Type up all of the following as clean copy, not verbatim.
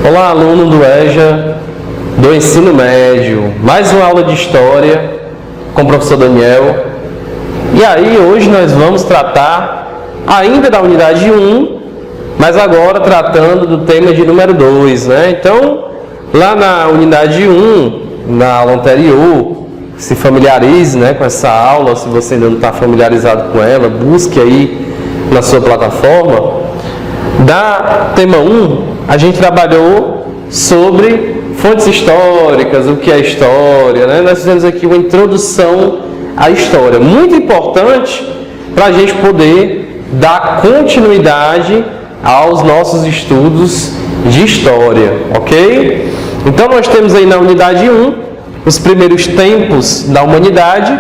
Olá, aluno do EJA, do ensino médio, mais uma aula de História com o professor Daniel. E aí, hoje nós vamos tratar ainda da unidade 1, mas agora tratando do tema de número 2, né? Então, lá na unidade 1, na aula anterior, se familiarize, né, com essa aula. Se você ainda não está familiarizado com ela, busque aí na sua plataforma. Da tema 1, a gente trabalhou sobre fontes históricas, o que é história, né? Nós fizemos aqui uma introdução à história, muito importante para a gente poder dar continuidade aos nossos estudos de história, ok? Então nós temos aí na unidade 1 os primeiros tempos da humanidade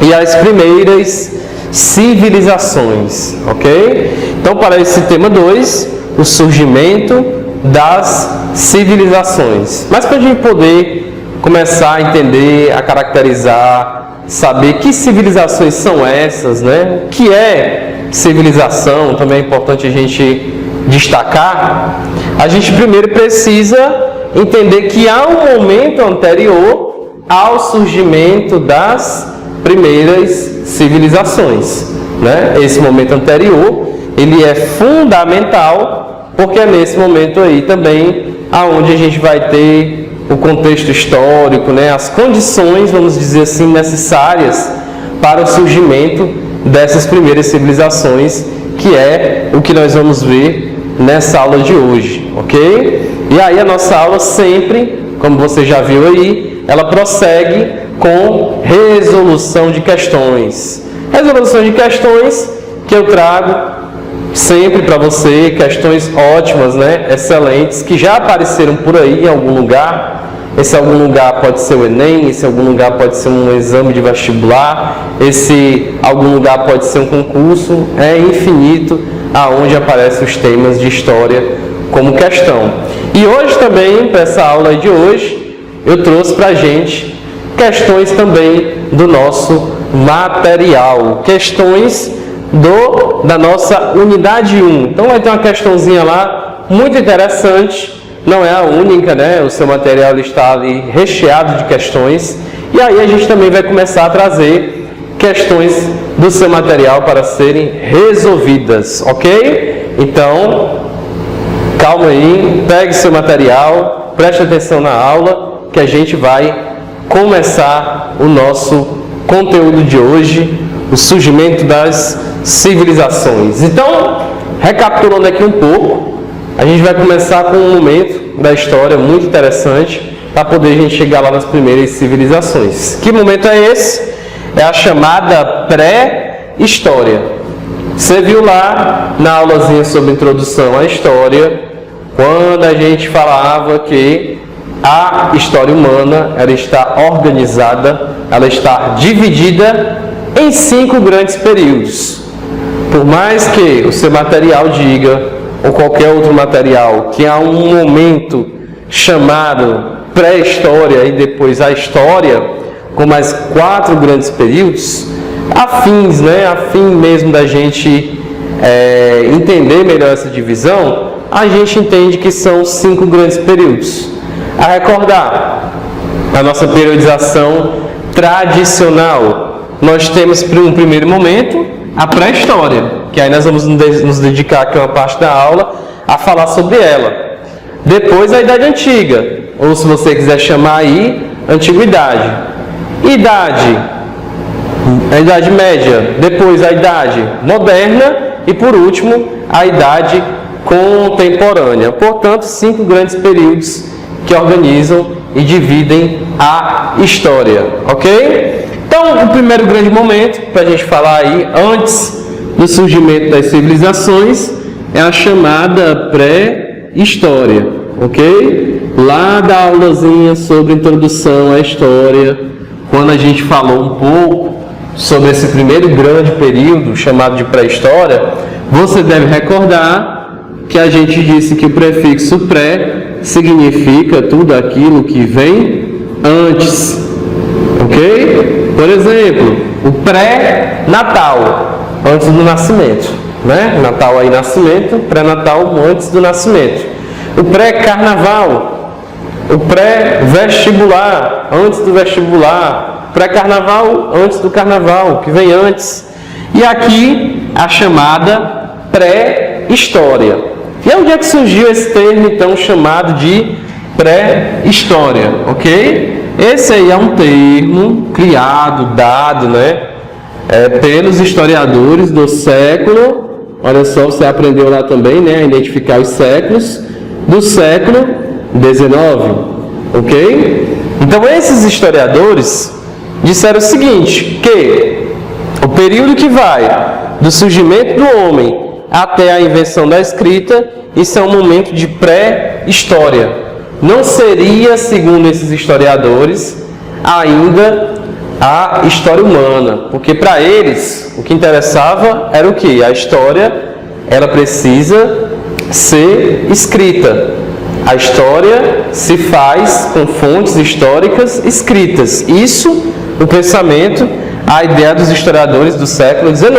e as primeiras civilizações, ok? Então, para esse tema 2, o surgimento das civilizações. Mas para a gente poder começar a entender, a caracterizar, saber que civilizações são essas, né? O que é civilização, também é importante a gente destacar. A gente primeiro precisa entender que há um momento anterior ao surgimento das primeiras civilizações, né? Esse momento anterior, ele é fundamental, porque é nesse momento aí também aonde a gente vai ter o contexto histórico, né? As condições, vamos dizer assim, necessárias para o surgimento dessas primeiras civilizações, que é o que nós vamos ver nessa aula de hoje, ok? E aí a nossa aula sempre, como você já viu aí, ela prossegue com resolução de questões. Resolução de questões que eu trago sempre para você, questões ótimas, né? Excelentes, que já apareceram por aí em algum lugar. Esse algum lugar pode ser o Enem, esse algum lugar pode ser um exame de vestibular, esse algum lugar pode ser um concurso, é infinito aonde aparecem os temas de história como questão. E hoje também, para essa aula de hoje, eu trouxe para a gente questões também do nosso material, questões da nossa unidade 1. Então vai ter uma questãozinha lá, muito interessante, não é a única, né? O seu material está ali recheado de questões. E aí a gente também vai começar a trazer questões do seu material para serem resolvidas, ok? Então, calma aí, pegue seu material, preste atenção na aula, que a gente vai começar o nosso conteúdo de hoje, o surgimento das civilizações. Então, recapitulando aqui um pouco, a gente vai começar com um momento da história muito interessante para poder a gente chegar lá nas primeiras civilizações. Que momento é esse? É a chamada pré-história. Você viu lá na aulazinha sobre introdução à história, quando a gente falava que a história humana ela está organizada, ela está dividida em 5 grandes períodos. Por mais que o seu material diga, ou qualquer outro material, que há um momento chamado pré-história e depois a história, com mais 4 grandes períodos, afins, né? A fim mesmo da gente entender melhor essa divisão, a gente entende que são 5 grandes períodos. A recordar, a nossa periodização tradicional, nós temos um primeiro momento, a pré-história, que aí nós vamos nos dedicar aqui uma parte da aula a falar sobre ela. Depois a Idade Antiga, ou se você quiser chamar aí, Antiguidade. A Idade Média, depois a Idade Moderna e por último a Idade Contemporânea. Portanto, 5 grandes períodos que organizam e dividem a história, ok? Então, o primeiro grande momento para a gente falar aí, antes do surgimento das civilizações, é a chamada pré-história, ok? Lá da aulazinha sobre introdução à história, quando a gente falou um pouco sobre esse primeiro grande período chamado de pré-história, você deve recordar que a gente disse que o prefixo pré significa tudo aquilo que vem antes, ok? Por exemplo, o pré-natal, antes do nascimento, né? Natal aí nascimento, pré-natal antes do nascimento. o pré-carnaval, o pré-vestibular, antes do vestibular, pré-carnaval, antes do carnaval, que vem antes. E aqui a chamada pré-história. E onde é que surgiu esse termo, então, chamado de pré-história, ok? Esse aí é um termo criado, dado, né, pelos historiadores do século, olha só, você aprendeu lá também, né, a identificar os séculos, do século XIX, ok? Então, esses historiadores disseram o seguinte, que o período que vai do surgimento do homem até a invenção da escrita, isso é um momento de pré-história. Não seria, segundo esses historiadores, ainda a história humana, porque para eles o que interessava era o que? A história, ela precisa ser escrita. A história se faz com fontes históricas escritas. Isso, o pensamento, a ideia dos historiadores do século XIX.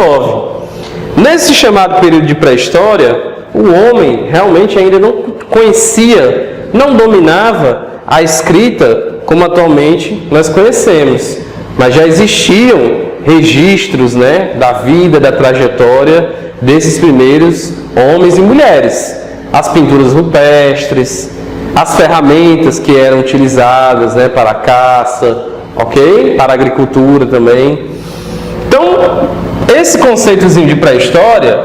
Nesse chamado período de pré-história, o homem realmente ainda não conhecia, não dominava a escrita como atualmente nós conhecemos, mas já existiam registros, né, da vida, da trajetória desses primeiros homens e mulheres. As pinturas rupestres, as ferramentas que eram utilizadas, né, para a caça, ok? Para a agricultura também. Então, esse conceitozinho de pré-história,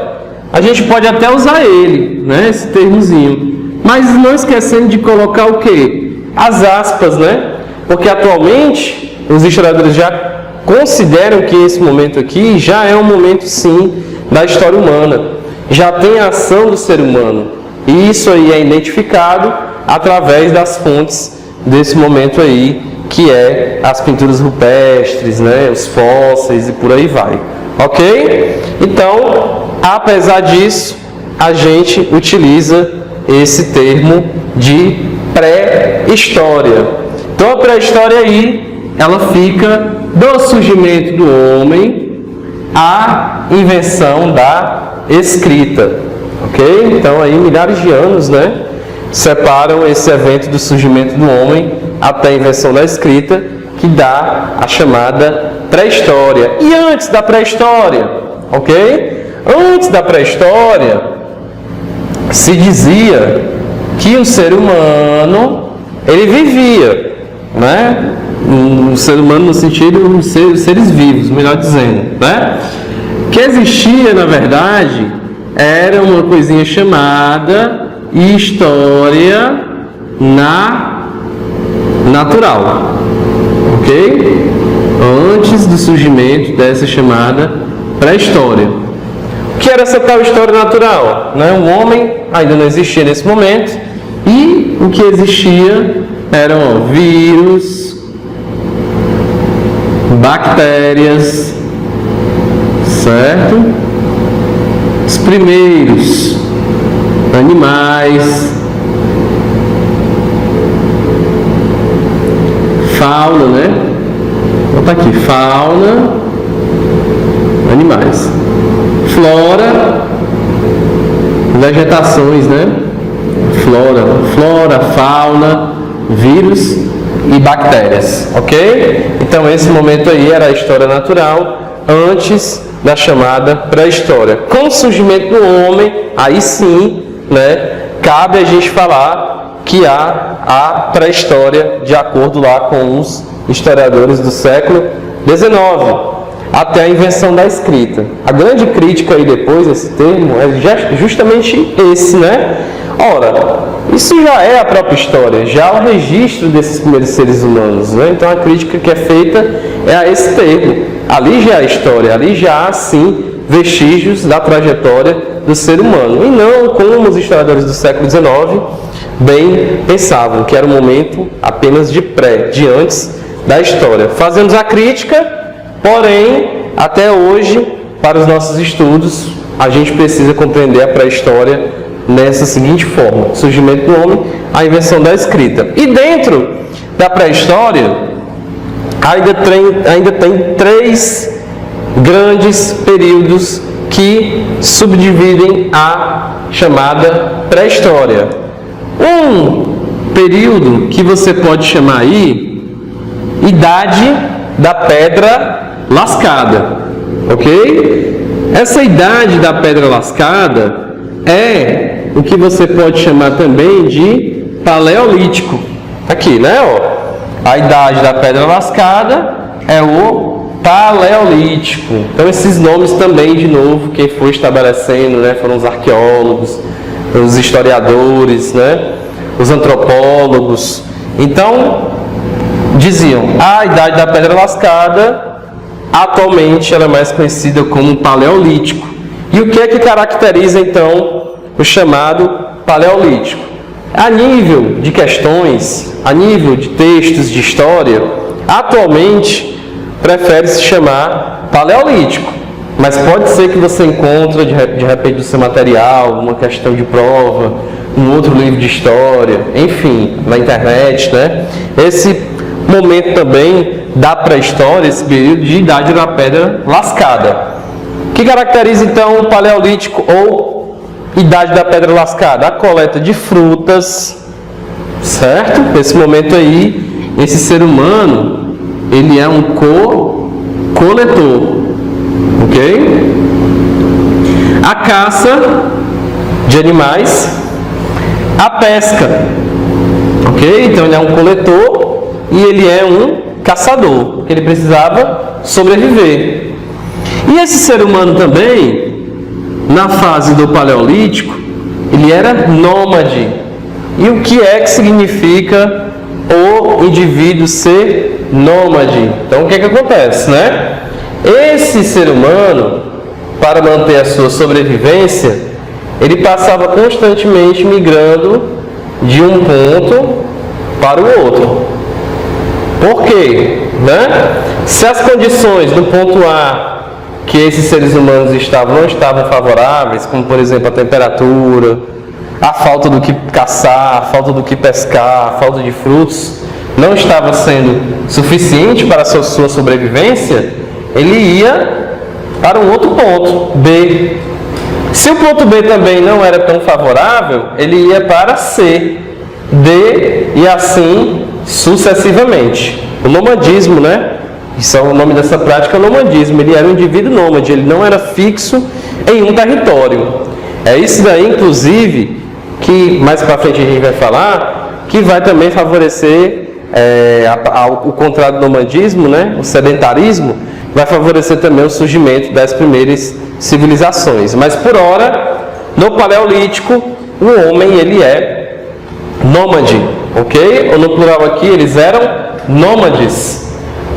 a gente pode até usar ele, né, esse termozinho, mas não esquecendo de colocar o quê? As aspas, né? Porque atualmente os historiadores já consideram que esse momento aqui já é um momento, sim, da história humana. Já tem a ação do ser humano. E isso aí é identificado através das fontes desse momento aí, que é as pinturas rupestres, né, os fósseis e por aí vai. Ok? Então, apesar disso, a gente utiliza esse termo de pré-história. Então, a pré-história aí, ela fica do surgimento do homem à invenção da escrita. Ok? Então, aí milhares de anos, né, separam esse evento do surgimento do homem até a invenção da escrita, que dá a chamada pré-história. E antes da pré-história, ok? Antes da pré-história, se dizia que o ser humano, ele vivia, né? O ser humano no sentido de seres vivos, melhor dizendo, né? Que existia, na verdade, era uma coisinha chamada história natural, ok? Antes do surgimento dessa chamada pré-história. O que era essa tal história natural? Né? O homem ainda não existia nesse momento e o que existia eram vírus, bactérias, certo? Os primeiros animais, fauna, né? Vou botar aqui, fauna, animais, flora, vegetações, né? Flora, fauna, vírus e bactérias, ok? Então esse momento aí era a história natural antes da chamada pré-história. Com o surgimento do homem, aí sim, né, cabe a gente falar que há a pré-história, de acordo lá com os historiadores do século XIX, até a invenção da escrita. A grande crítica aí depois desse termo é justamente esse, né? Ora, isso já é a própria história, já é o registro desses primeiros seres humanos, né? Então a crítica que é feita é a esse termo. Ali já é a história, ali já há sim vestígios da trajetória do ser humano. E não como os historiadores do século XIX bem pensavam, que era um momento apenas de de antes da história. Fazemos a crítica, porém, até hoje, para os nossos estudos, a gente precisa compreender a pré-história nessa seguinte forma: surgimento do homem, a invenção da escrita. E dentro da pré-história, ainda tem três grandes períodos que subdividem a chamada pré-história. Um período que você pode chamar aí Idade da Pedra Lascada, ok? Essa Idade da Pedra Lascada é o que você pode chamar também de Paleolítico. Aqui, né? Ó. A Idade da Pedra Lascada é o Paleolítico. Então esses nomes também, de novo, quem foi estabelecendo, né, foram os arqueólogos, os historiadores, né, os antropólogos. Então diziam, a Idade da Pedra Lascada atualmente ela é mais conhecida como Paleolítico. E o que é que caracteriza então o chamado Paleolítico? A nível de questões, a nível de textos de história, atualmente prefere-se chamar Paleolítico, mas pode ser que você encontre de repente no seu material uma questão de prova, um outro livro de história, enfim, na internet, né? Esse momento também da pré-história, esse período de Idade da Pedra Lascada. O que caracteriza então o Paleolítico ou Idade da Pedra Lascada? A coleta de frutas, certo? Nesse momento aí, esse ser humano, ele é um coletor, ok? A caça de animais, a pesca, ok? Então ele é um coletor e ele é um caçador, porque ele precisava sobreviver. E esse ser humano também, na fase do Paleolítico, ele era nômade. E o que é que significa o indivíduo ser nômade? Então o que é que acontece, né? Esse ser humano, para manter a sua sobrevivência, ele passava constantemente migrando de um ponto para o outro. Por quê? Né? Se as condições do ponto A que esses seres humanos não estavam favoráveis, como por exemplo a temperatura, a falta do que caçar, a falta do que pescar, a falta de frutos, não estava sendo suficiente para a sua sobrevivência, ele ia para um outro ponto, B. Se o ponto B também não era tão favorável, ele ia para C, D e assim sucessivamente. O nomadismo, né? Isso é o nome dessa prática, é o nomadismo. Ele era um indivíduo nômade, ele não era fixo em um território. É isso daí, inclusive, que mais para frente a gente vai falar, que vai também favorecer o contrário do nomadismo, né? O sedentarismo, vai favorecer também o surgimento das primeiras civilizações. Mas por hora, no Paleolítico, o homem ele é nômade, ok? Ou no plural aqui, eles eram nômades.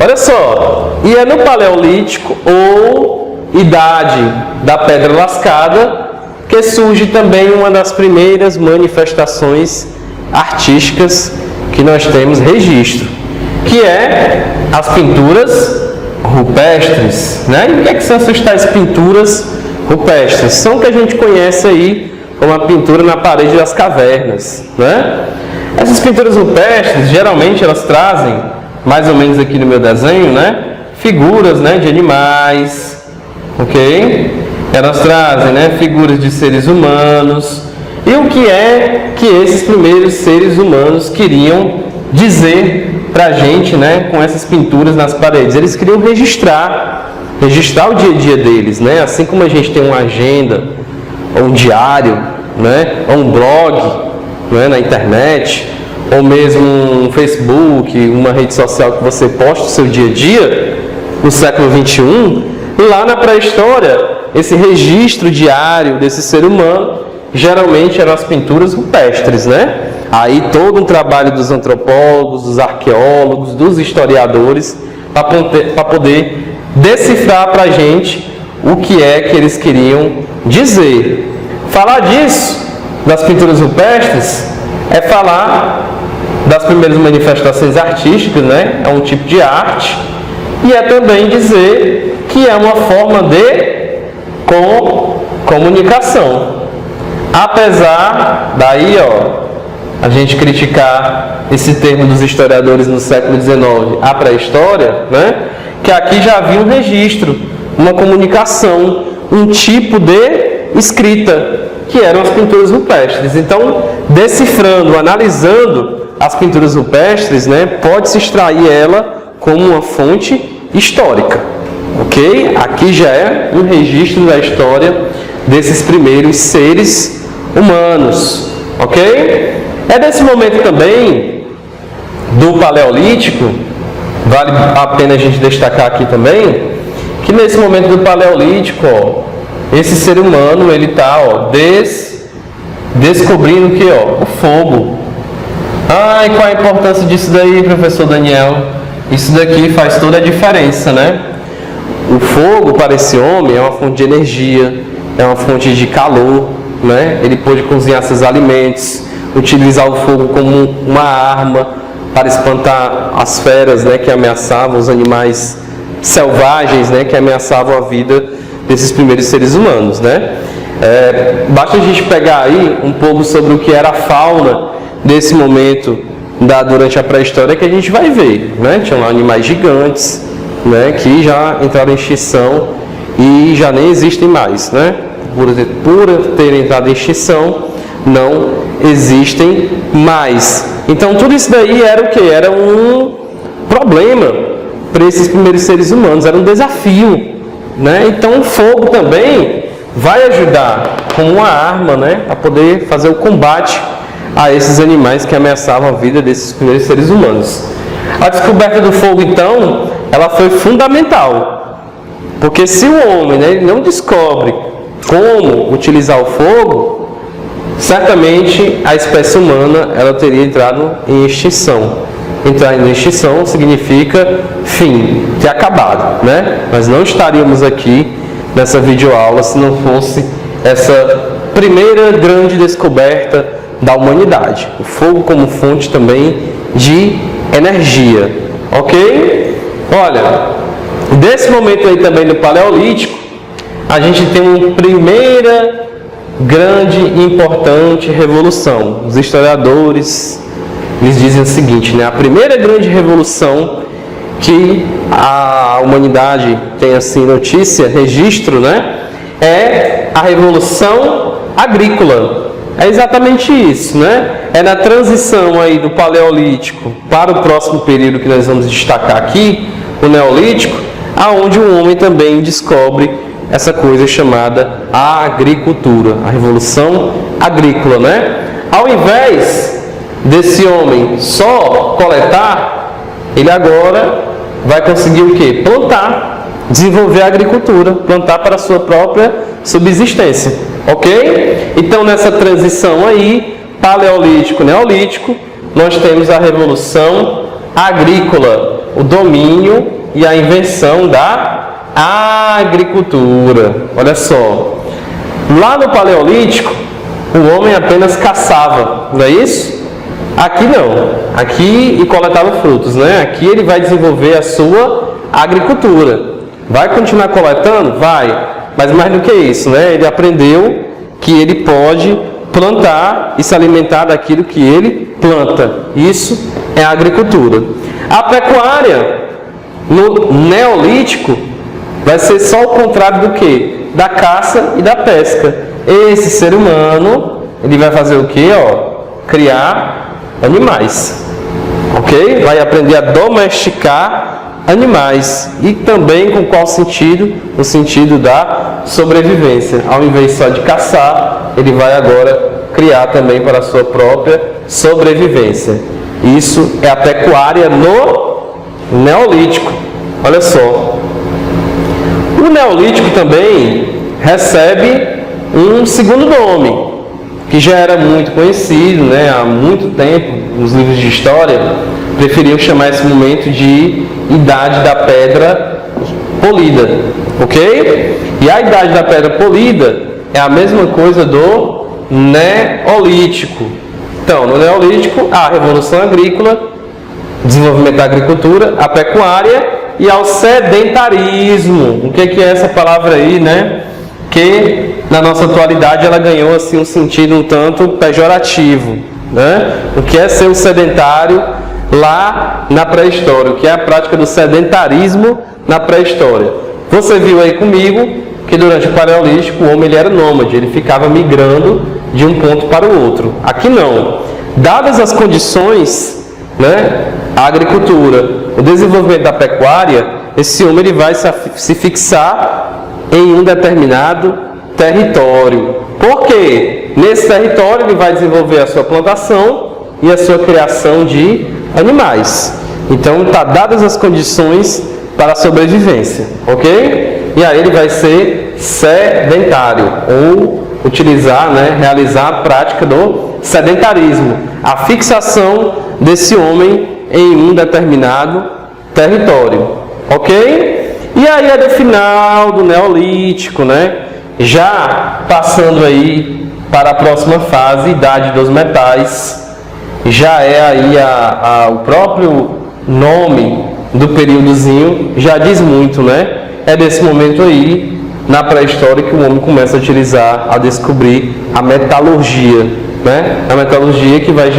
Olha só, e é no Paleolítico ou Idade da Pedra Lascada que surge também uma das primeiras manifestações artísticas que nós temos registro, que é as pinturas rupestres, né? E o que é que são essas tais pinturas rupestres? São o que a gente conhece aí como a pintura na parede das cavernas, né? Essas pinturas rupestres, geralmente elas trazem, mais ou menos aqui no meu desenho, né? Figuras, né, de animais, ok? Elas trazem, né, figuras de seres humanos. E o que é que esses primeiros seres humanos queriam dizer para a gente, né, com essas pinturas nas paredes? Eles queriam registrar o dia a dia deles, né? Assim como a gente tem uma agenda, ou um diário, né, ou um blog, né, na internet, ou mesmo um Facebook, uma rede social que você posta o seu dia a dia, no século XXI, lá na pré-história, esse registro diário desse ser humano, geralmente eram as pinturas rupestres, né? Aí todo um trabalho dos antropólogos, dos arqueólogos, dos historiadores, para poder decifrar para a gente o que é que eles queriam dizer. Falar disso, das pinturas rupestres, é falar das primeiras manifestações artísticas, né? É um tipo de arte, e é também dizer que é uma forma de comunicação. Apesar daí, a gente criticar esse termo dos historiadores no século XIX, a pré-história, né? Que aqui já havia um registro, uma comunicação, um tipo de escrita que eram as pinturas rupestres. Então, decifrando, analisando as pinturas rupestres, né, pode-se extrair ela como uma fonte histórica, ok? Aqui já é um registro da história desses primeiros seres humanos, ok? É desse momento também do Paleolítico, vale a pena a gente destacar aqui também, que nesse momento do Paleolítico, ó, esse ser humano, ele está descobrindo o que? O fogo. E qual a importância disso daí, professor Daniel? Isso daqui faz toda a diferença, né? O fogo para esse homem é uma fonte de energia, é uma fonte de calor, né? Ele pôde cozinhar seus alimentos, utilizar o fogo como uma arma para espantar as feras, né, que ameaçavam os animais selvagens, né, que ameaçavam a vida desses primeiros seres humanos, né? Basta a gente pegar aí um pouco sobre o que era a fauna desse momento durante a pré-história que a gente vai ver, né? Tinham lá animais gigantes, né, que já entraram em extinção e já nem existem mais, né? Por ter entrado em extinção, não existem mais. Então tudo isso daí era o que? Era um problema para esses primeiros seres humanos, era um desafio, né? Então o fogo também vai ajudar como uma arma, né, a poder fazer o combate a esses animais que ameaçavam a vida desses primeiros seres humanos. A descoberta do fogo, então, ela foi fundamental, porque se o homem, né, ele não descobre como utilizar o fogo, certamente a espécie humana ela teria entrado em extinção. Entrar em extinção significa fim, ter acabado, né? Nós não estaríamos aqui nessa videoaula se não fosse essa primeira grande descoberta da humanidade. O fogo como fonte também de energia, ok? Olha, desse momento aí também do Paleolítico, a gente tem uma primeira grande e importante revolução. Os historiadores eles dizem o seguinte, né? A primeira grande revolução que a humanidade tem assim notícia, registro, né? É a revolução agrícola. É exatamente isso, né? É na transição aí do Paleolítico para o próximo período que nós vamos destacar aqui, o Neolítico, aonde o homem também descobre essa coisa chamada agricultura, a revolução agrícola, né? Ao invés desse homem só coletar, ele agora vai conseguir o quê? Plantar, desenvolver a agricultura, plantar para a sua própria subsistência, ok? Então nessa transição aí, Paleolítico, Neolítico, nós temos a revolução agrícola, o domínio e a invenção da agricultura. Olha só, lá no Paleolítico, o homem apenas caçava, não é isso? Aqui não, aqui e coletava frutos, né? Aqui ele vai desenvolver a sua agricultura. Vai continuar coletando? Vai, mas mais do que isso, né? Ele aprendeu que ele pode plantar e se alimentar daquilo que ele planta. Isso é a agricultura. A pecuária, no Neolítico, vai ser só o contrário do que? Da caça e da pesca. Esse ser humano, ele vai fazer o que? Criar animais, ok? Vai aprender a domesticar animais. E também com qual sentido? O sentido da sobrevivência. Ao invés só de caçar, ele vai agora criar também para a sua própria sobrevivência. Isso é a pecuária no Neolítico. Olha só. O Neolítico também recebe um segundo nome, que já era muito conhecido, né? Há muito tempo, nos livros de história, preferiam chamar esse momento de Idade da Pedra Polida, ok? E a Idade da Pedra Polida é a mesma coisa do Neolítico. Então, no Neolítico, a Revolução Agrícola, desenvolvimento da agricultura, a pecuária e ao sedentarismo. O que é essa palavra aí, né? Que na nossa atualidade ela ganhou assim um sentido um tanto pejorativo, né? O que é ser um sedentário lá na pré-história? O que é a prática do sedentarismo na pré-história? Você viu aí comigo que durante o Paleolítico o homem ele era nômade, ele ficava migrando de um ponto para o outro. Aqui não. Dadas as condições, né, a agricultura, o desenvolvimento da pecuária, esse homem ele vai se fixar em um determinado território. Por quê? Nesse território ele vai desenvolver a sua plantação e a sua criação de animais. Então, está dadas as condições para a sobrevivência, ok? E aí ele vai ser sedentário, ou utilizar, né, realizar a prática do sedentarismo, a fixação desse homem em um determinado território, ok? E aí é do final do Neolítico, né? Já passando aí para a próxima fase, Idade dos Metais, já é aí o próprio nome do períodozinho já diz muito, né? É desse momento aí, na pré-história, que o homem começa a utilizar, a descobrir a metalurgia, né? A metalurgia que vai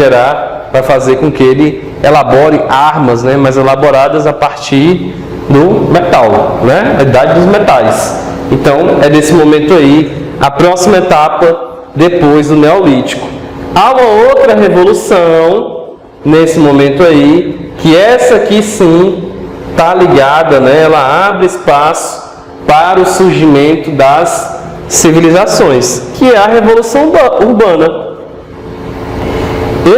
fazer com que ele elabore armas, né? Mais elaboradas a partir do metal, né? A idade dos metais. Então, é desse momento aí, a próxima etapa depois do Neolítico. Há uma outra revolução nesse momento aí, que essa aqui sim está ligada, né? Ela abre espaço para o surgimento das civilizações, que é a Revolução Urbana.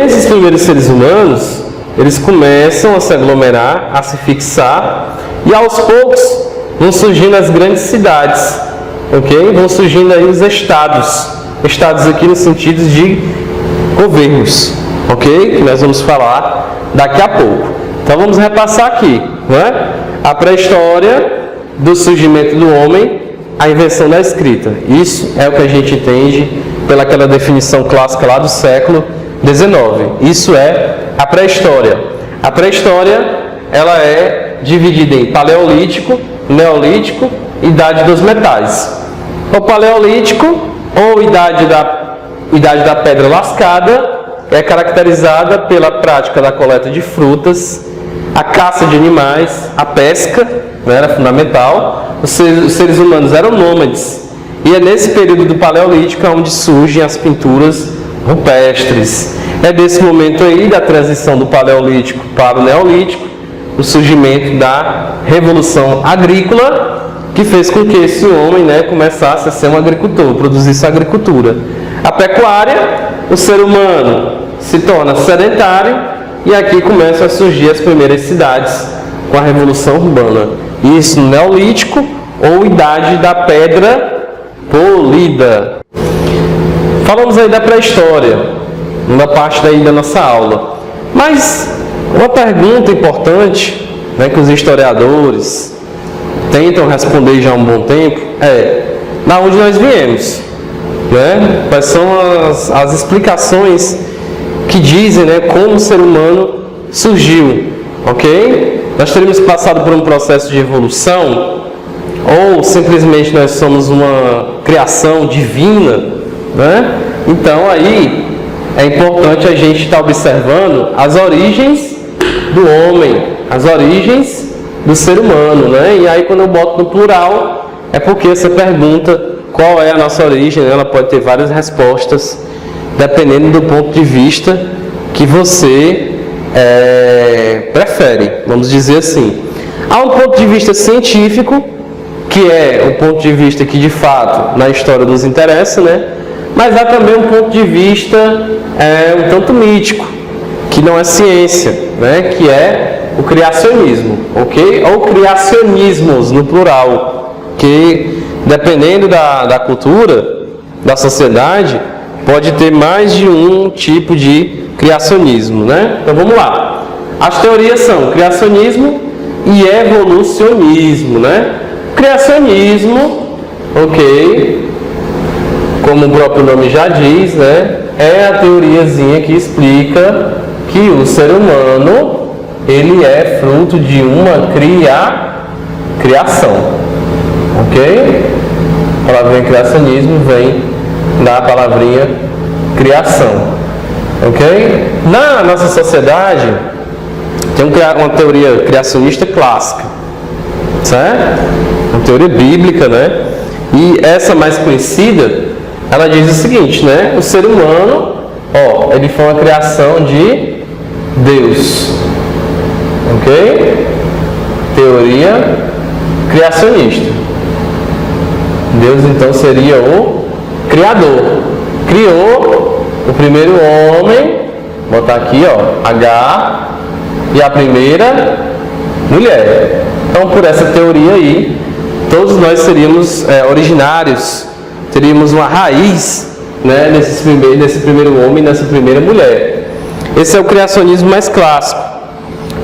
Esses primeiros seres humanos, eles começam a se aglomerar, a se fixar, e aos poucos vão surgindo as grandes cidades, ok? Vão surgindo aí os estados aqui no sentido de governos, ok? Que nós vamos falar daqui a pouco. Então vamos repassar aqui, né? A pré-história do surgimento do homem, a invenção da escrita. Isso é o que a gente entende pelaquela definição clássica lá do século XIX. Isso é a pré-história. A pré-história, ela é dividida em Paleolítico, Neolítico e Idade dos Metais. O Paleolítico, ou idade da Pedra Lascada, é caracterizada pela prática da coleta de frutas, a caça de animais, a pesca, né, era fundamental. Os seres humanos eram nômades. E é nesse período do Paleolítico onde surgem as pinturas rupestres. É desse momento aí, da transição do Paleolítico para o Neolítico, o surgimento da Revolução Agrícola, que fez com que esse homem, né, começasse a ser um agricultor, produzisse agricultura. A pecuária, o ser humano se torna sedentário, e aqui começam a surgir as primeiras cidades com a Revolução Urbana. Isso no Neolítico ou Idade da Pedra Polida. Falamos aí da pré-história, uma parte daí da nossa aula. Mas uma pergunta importante, né, que os historiadores tentam responder já há um bom tempo é: da onde nós viemos? Né? Quais são as explicações que dizem, né, como o ser humano surgiu, ok? Nós teríamos passado por um processo de evolução, ou simplesmente nós somos uma criação divina, né? Então aí é importante a gente estar observando as origens do homem, as origens do ser humano, né? E aí quando eu boto no plural, é porque essa pergunta, qual é a nossa origem, ela pode ter várias respostas, dependendo do ponto de vista que você prefere, vamos dizer assim. Há um ponto de vista científico, que é o ponto de vista que de fato na história nos interessa, né? Mas há também um ponto de vista um tanto mítico, que não é ciência, né? Que é o criacionismo, ok? Ou criacionismos no plural, que dependendo da cultura, da sociedade, pode ter mais de um tipo de criacionismo, né? Então vamos lá. As teorias são criacionismo e evolucionismo, né? Criacionismo, ok, como o próprio nome já diz, né? É a teoriazinha que explica que o ser humano, ele é fruto de uma criação, ok? A palavrinha criacionismo vem da palavrinha criação, ok? Na nossa sociedade tem uma teoria criacionista clássica, certo? Uma teoria bíblica, né? E essa mais conhecida, ela diz o seguinte, né? O ser humano, ele foi uma criação de Deus. Ok? Teoria criacionista. Deus então seria o Criador. Criou o primeiro homem, botar aqui, H, e a primeira mulher. Então, por essa teoria aí, todos nós seríamos originários, teríamos uma raiz, né, nesse primeiro homem e nessa primeira mulher. Esse é o criacionismo mais clássico.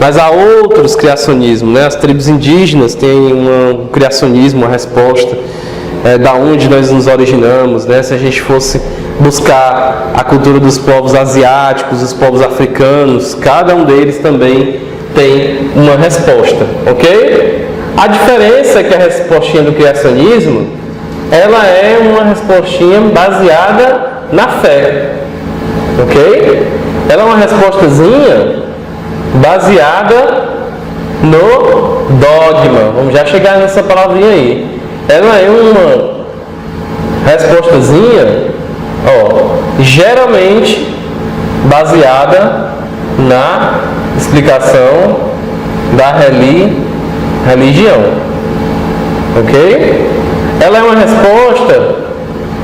Mas há outros criacionismos, né? As tribos indígenas têm um criacionismo, uma resposta da onde nós nos originamos, né? Se a gente fosse buscar a cultura dos povos asiáticos, dos povos africanos, cada um deles também tem uma resposta, ok? A diferença é que a respostinha do criacionismo, ela é uma respostinha baseada na fé, ok? Ela é uma respostazinha baseada no dogma. Vamos já chegar nessa palavrinha aí. Ela é uma respostazinha, geralmente baseada na explicação da religião. Ok? Ela é uma resposta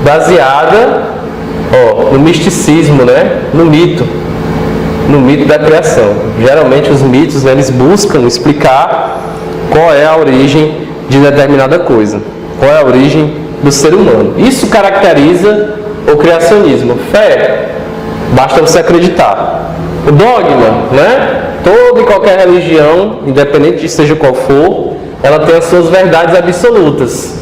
baseada no misticismo, né? No mito da criação. Geralmente os mitos, né, eles buscam explicar qual é a origem de determinada coisa, qual é a origem do ser humano. Isso caracteriza o criacionismo. Fé, basta você acreditar. O dogma, né? Toda e qualquer religião, independente de seja qual for, ela tem as suas verdades absolutas.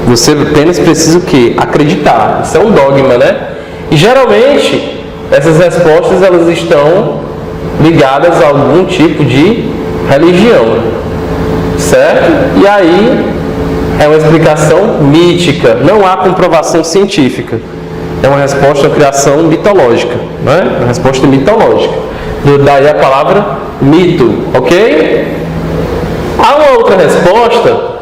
Você apenas precisa o quê? Acreditar. Isso é um dogma, né? E geralmente essas respostas elas estão ligadas a algum tipo de religião, certo? E aí é uma explicação mítica, não há comprovação científica. É uma resposta à criação mitológica, né? Uma resposta mitológica. Daí a palavra mito, ok? Há uma outra resposta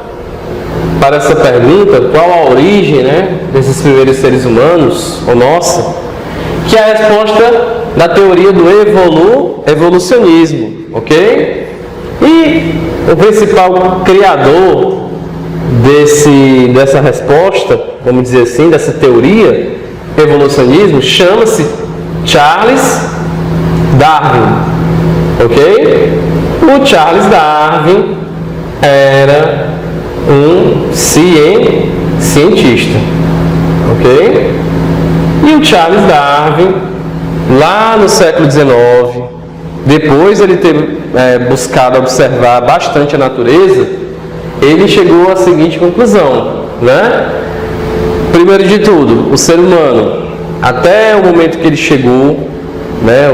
para essa pergunta, qual a origem, né, desses primeiros seres humanos, ou nossa, que é a resposta da teoria do evolucionismo, ok? E o principal criador dessa resposta, vamos dizer assim, dessa teoria evolucionismo, chama-se Charles Darwin, ok? O Charles Darwin era um cientista, ok? E o Charles Darwin, lá no século XIX, depois ele ter buscado observar bastante a natureza, ele chegou à seguinte conclusão, né? Primeiro de tudo, o ser humano, até o momento que ele chegou, né,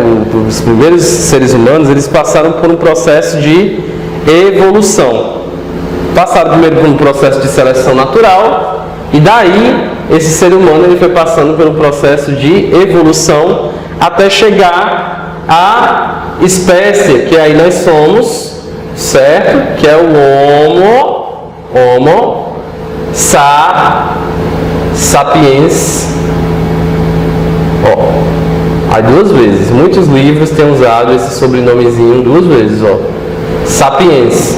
os primeiros seres humanos, eles passaram por um processo de evolução. Passaram primeiro por um processo de seleção natural, e daí esse ser humano ele foi passando pelo processo de evolução até chegar à espécie que aí nós somos, certo? Que é o Homo sapiens. Aí duas vezes. Muitos livros têm usado esse sobrenomezinho duas vezes, sapiens,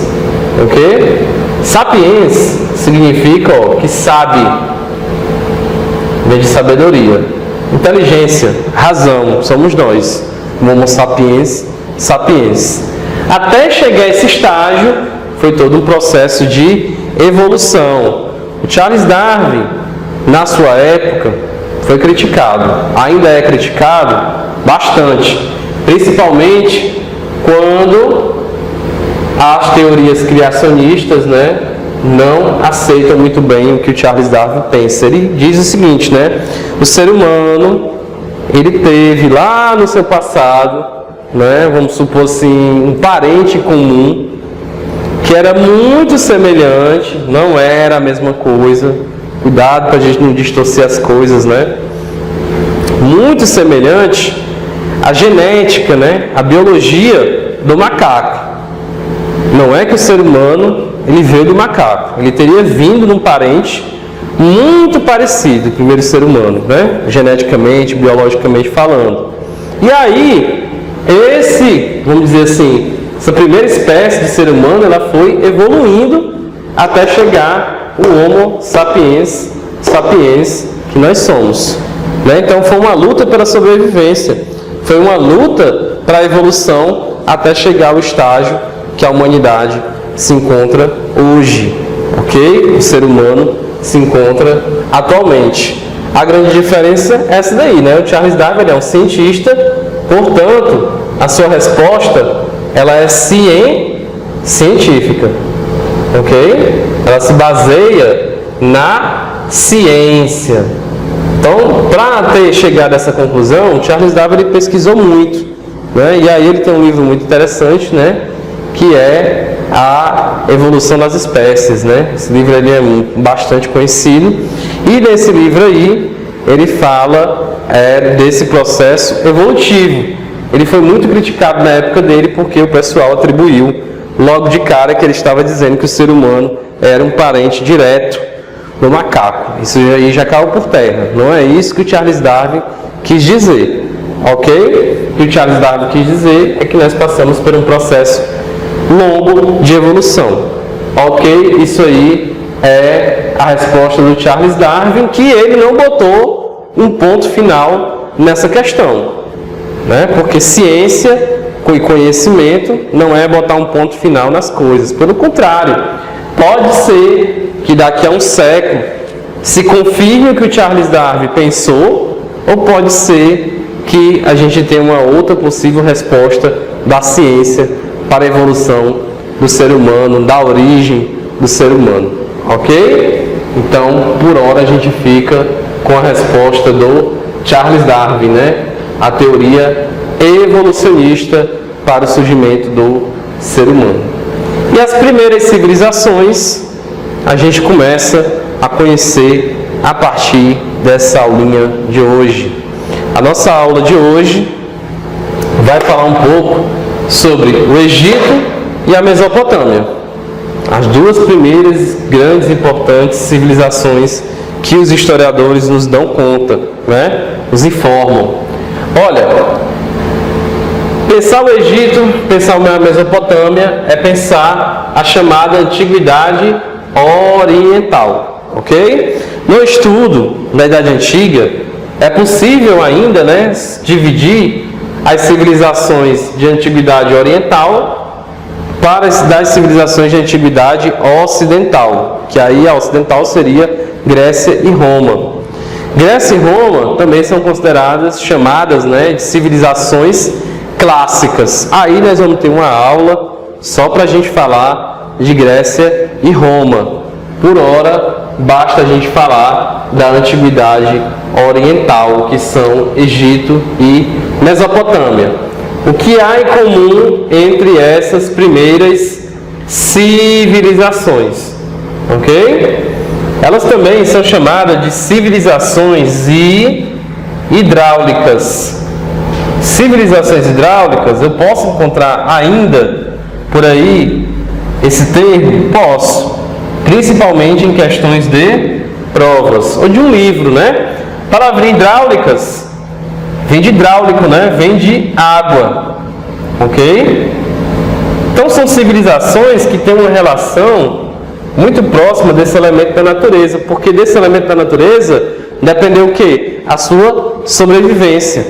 ok? Sapiens significa que sabe, vem de sabedoria, inteligência, razão, somos nós, Homo sapiens, sapiens. Até chegar a esse estágio, foi todo um processo de evolução. O Charles Darwin, na sua época, foi criticado, ainda é criticado bastante, principalmente quando as teorias criacionistas, né, não aceitam muito bem o que o Charles Darwin pensa. Ele diz o seguinte, né, o ser humano, ele teve lá no seu passado, né, vamos supor assim, um parente comum, que era muito semelhante, não era a mesma coisa, cuidado para a gente não distorcer as coisas, né, muito semelhante à genética, né, à biologia do macaco. Não é que o ser humano ele veio do macaco, ele teria vindo de um parente muito parecido, o primeiro ser humano, né? Geneticamente, biologicamente falando. E aí, vamos dizer assim, essa primeira espécie de ser humano, ela foi evoluindo até chegar o Homo sapiens que nós somos, né? Então foi uma luta pela sobrevivência, foi uma luta para a evolução até chegar ao estágio que a humanidade se encontra hoje, ok? O ser humano se encontra atualmente. A grande diferença é essa daí, né? O Charles Darwin é um cientista, portanto, a sua resposta ela é científica, ok? Ela se baseia na ciência. Então, para ter chegado a essa conclusão, Charles Darwin ele pesquisou muito, né? E aí ele tem um livro muito interessante, né? Que é a Evolução das Espécies, né? Esse livro ele é bastante conhecido e nesse livro aí ele fala desse processo evolutivo. Ele foi muito criticado na época dele porque o pessoal atribuiu logo de cara que ele estava dizendo que o ser humano era um parente direto do macaco. Isso aí já caiu por terra. Não é isso que o Charles Darwin quis dizer, ok? O que o Charles Darwin quis dizer é que nós passamos por um processo longo de evolução, ok? Isso aí é a resposta do Charles Darwin, que ele não botou um ponto final nessa questão, né? Porque ciência e conhecimento não é botar um ponto final nas coisas, pelo contrário, pode ser que daqui a um século se confirme o que o Charles Darwin pensou, ou pode ser que a gente tenha uma outra possível resposta da ciência para a evolução do ser humano, da origem do ser humano, ok? Então, por hora a gente fica com a resposta do Charles Darwin, né? A teoria evolucionista para o surgimento do ser humano. E as primeiras civilizações a gente começa a conhecer a partir dessa aulinha de hoje. A nossa aula de hoje vai falar um pouco sobre o Egito e a Mesopotâmia, as duas primeiras grandes e importantes civilizações que os historiadores nos dão conta, né? Nos informam. Olha, pensar o Egito, pensar a Mesopotâmia é pensar a chamada Antiguidade Oriental, ok? No estudo da Idade Antiga, é possível ainda, né, dividir as civilizações de Antiguidade Oriental para das civilizações de Antiguidade Ocidental, que aí a ocidental seria Grécia e Roma. Grécia e Roma também são consideradas, chamadas, né, de civilizações clássicas. Aí nós vamos ter uma aula só para a gente falar de Grécia e Roma. Por hora, basta a gente falar da Antiguidade Oriental, que são Egito e Mesopotâmia. O que há em comum entre essas primeiras civilizações? Ok? Elas também são chamadas de civilizações hidráulicas. Civilizações hidráulicas, eu posso encontrar ainda por aí esse termo? Posso. Principalmente em questões de provas ou de um livro, né? A palavra hidráulicas vem de hidráulico, né? Vem de água, ok? Então são civilizações que têm uma relação muito próxima desse elemento da natureza, porque desse elemento da natureza dependeu o quê? A sua sobrevivência.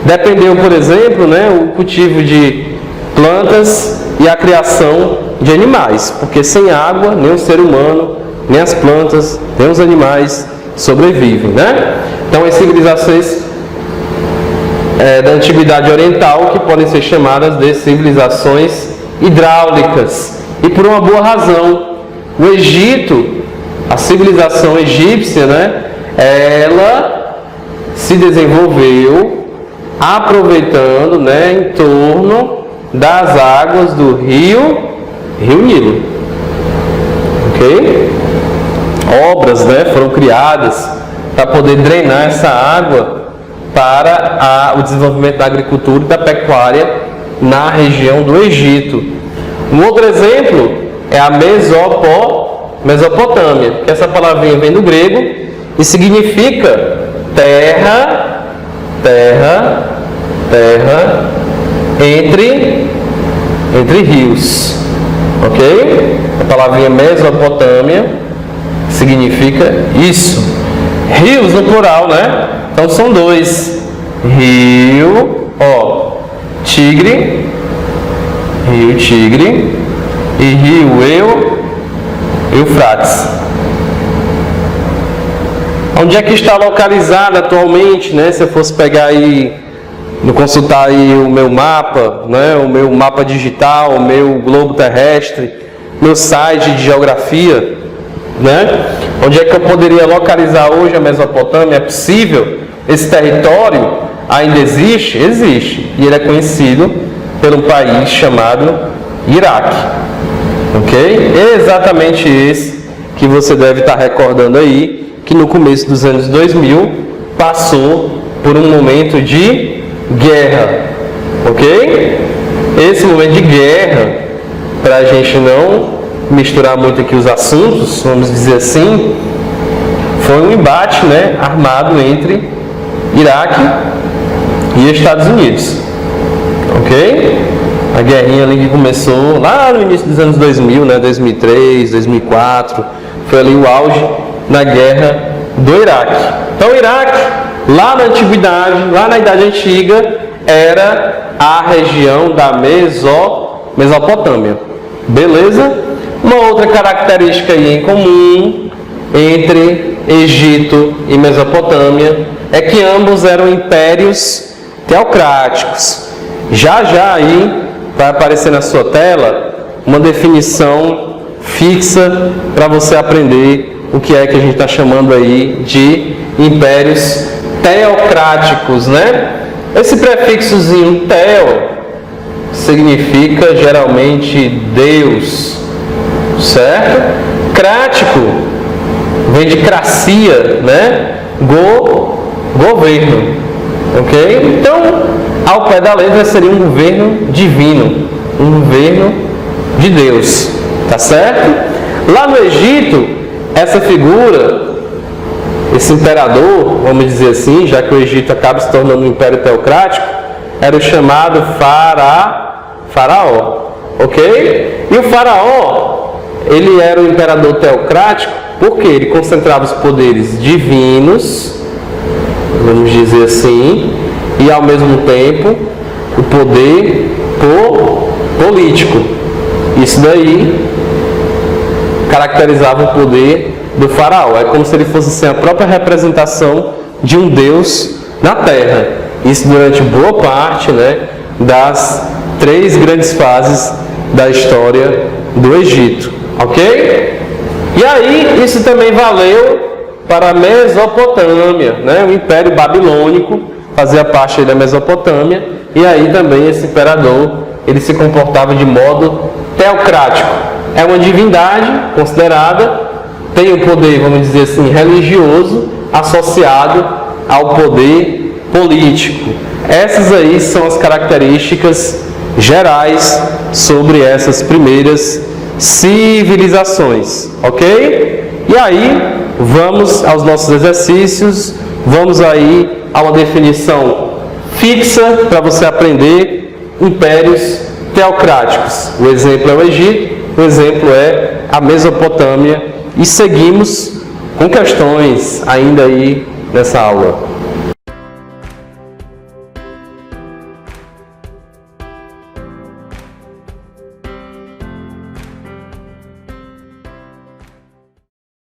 Dependeu, por exemplo, né, o cultivo de plantas e a criação de animais, porque sem água nem o ser humano, nem as plantas, nem os animais sobrevivem, né? Então as civilizações da Antiguidade Oriental que podem ser chamadas de civilizações hidráulicas, e por uma boa razão. O Egito, a civilização egípcia, né, ela se desenvolveu aproveitando, né, em torno das águas do rio Nilo, ok? Obras, né, foram criadas para poder drenar essa água para o desenvolvimento da agricultura e da pecuária na região do Egito. Um outro exemplo é a Mesopotâmia, porque essa palavrinha vem do grego e significa terra, terra, terra entre rios, ok? A palavrinha Mesopotâmia significa isso. Rios no plural, né? Então são dois. Rio, ó, Tigre, Rio Tigre e Rio Eufrates. Onde é que está localizado atualmente, né? Se eu fosse pegar aí, consultar aí o meu mapa, né? O meu mapa digital, o meu globo terrestre, meu site de geografia, né? Onde é que eu poderia localizar hoje a Mesopotâmia? É possível? Esse território ainda existe? Existe. E ele é conhecido por um país chamado Iraque. Ok? É exatamente esse que você deve estar recordando aí, que no começo dos anos 2000 passou por um momento de guerra. Ok? Esse momento de guerra, para a gente não misturar muito aqui os assuntos, vamos dizer assim, foi um embate, né, armado entre Iraque e Estados Unidos. Ok? A guerrinha ali que começou lá no início dos anos 2000, né, 2003, 2004, foi ali o auge na guerra do Iraque. Então o Iraque, lá na antiguidade, lá na Idade Antiga, era a região da Mesopotâmia. Beleza? Uma outra característica aí em comum entre Egito e Mesopotâmia é que ambos eram impérios teocráticos. Já aí vai aparecer na sua tela uma definição fixa para você aprender o que é que a gente está chamando aí de impérios teocráticos, né? Esse prefixozinho teo significa geralmente Deus, certo? Crático vem de cracia, né? Governo, ok? Então, ao pé da letra seria um governo divino, um governo de Deus, tá certo? Lá no Egito, essa figura, esse imperador, vamos dizer assim, já que o Egito acaba se tornando um império teocrático, era o chamado faraó, ok? E o faraó, ele era um imperador teocrático porque ele concentrava os poderes divinos, vamos dizer assim, e ao mesmo tempo o poder político. Isso daí caracterizava o poder do faraó. É como se ele fosse assim, a própria representação de um Deus na terra. Isso durante boa parte, né, das 3 grandes fases da história do Egito. Ok? E aí, isso também valeu para a Mesopotâmia, né? O Império Babilônico fazia parte da Mesopotâmia, e aí também esse imperador, ele se comportava de modo teocrático. É uma divindade considerada, tem o poder, vamos dizer assim, religioso, associado ao poder político. Essas aí são as características gerais sobre essas primeiras civilizações, ok? E aí, vamos aos nossos exercícios, vamos aí a uma definição fixa para você aprender impérios teocráticos. O exemplo é o Egito, o exemplo é a Mesopotâmia, e seguimos com questões ainda aí nessa aula.